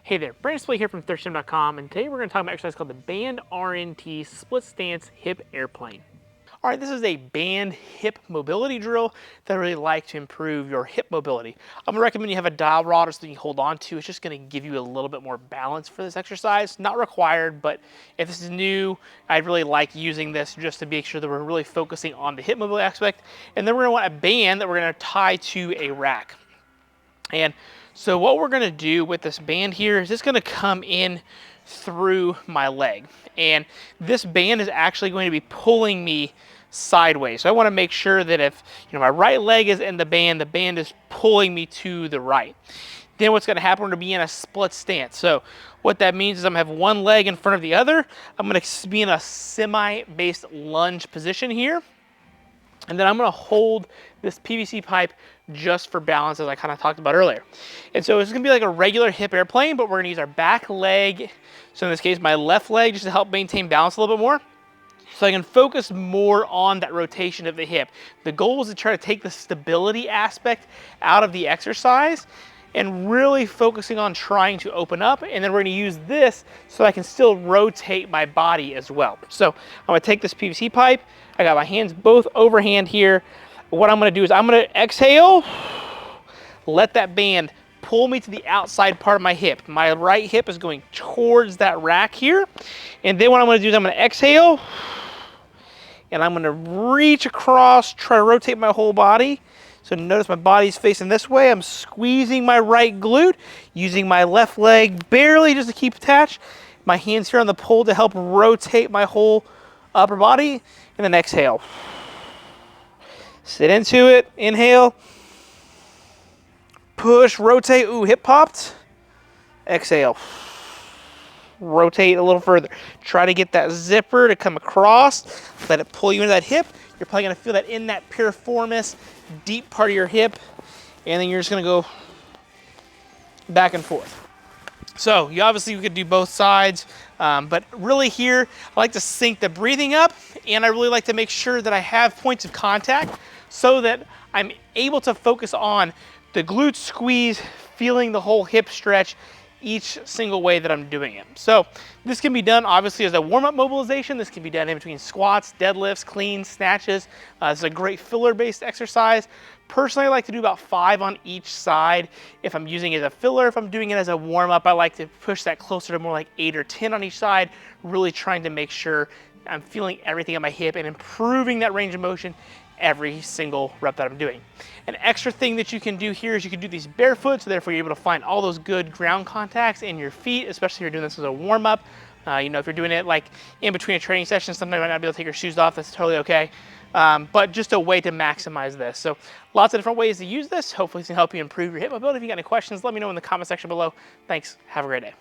Hey there, Brandon Split here from ThirstGym.com, and today we're going to talk about an exercise called the Band RNT Split Stance Hip Airplane. All right, this is a band hip mobility drill that I really like to improve your hip mobility. I'm going to recommend you have a dial rod or something you hold on to. It's just going to give you a little bit more balance for this exercise. Not required, but if this is new, I'd really like using this just to make sure that we're really focusing on the hip mobility aspect. And then we're going to want a band that we're going to tie to a rack. And so what we're going to do with this band here is it's going to come in through my leg. And this band is actually going to be pulling me sideways. So I want to make sure that if my right leg is in the band is pulling me to the right. Then what's going to happen, we're going to be in a split stance. So what that means is I'm going to have one leg in front of the other. I'm going to be in a semi-based lunge position here. And then I'm going to hold this PVC pipe just for balance, as I kind of talked about earlier. And so it's going to be like a regular hip airplane, but we're going to use our back leg, so in this case my left leg, just to help maintain balance a little bit more, so I can focus more on that rotation of the hip. The goal is to try to take the stability aspect out of the exercise and really focusing on trying to open up, and then we're going to use this so I can still rotate my body as well. So I'm going to take this PVC pipe. I got my hands both overhand here. What I'm going to do is I'm going to exhale, let that band pull me to the outside part of my hip. My right hip is going towards that rack here. And then what I'm going to do is I'm going to exhale, and I'm going to reach across, try to rotate my whole body. So notice my body's facing this way. I'm squeezing my right glute, using my left leg barely just to keep attached. My hands here on the pole to help rotate my whole upper body. And then exhale. Sit into it, inhale. Push, rotate, ooh, hip popped. Exhale. Rotate a little further. Try to get that zipper to come across. Let it pull you into that hip. You're probably gonna feel that in that piriformis, deep part of your hip. And then you're just gonna go back and forth. So you could do both sides, but really here, I like to sync the breathing up, and I really like to make sure that I have points of contact so that I'm able to focus on the glute squeeze, feeling the whole hip stretch each single way that I'm doing it. So this can be done obviously as a warm-up mobilization. This can be done in between squats, deadlifts, cleans, snatches. It's a great filler-based exercise. Personally, I like to do about 5 on each side. If I'm using it as a filler, if I'm doing it as a warm-up, I like to push that closer to more like 8 or 10 on each side, really trying to make sure I'm feeling everything on my hip and improving that range of motion every single rep that I'm doing. An extra thing that you can do here is you can do these barefoot, so therefore you're able to find all those good ground contacts in your feet, especially if you're doing this as a warm-up. If you're doing it like in between a training session, sometimes you might not be able to take your shoes off. That's totally okay. But just a way to maximize this. So lots of different ways to use this. Hopefully it's going to help you improve your hip mobility. If you got any questions, let me know in the comment section below. Thanks. Have a great day.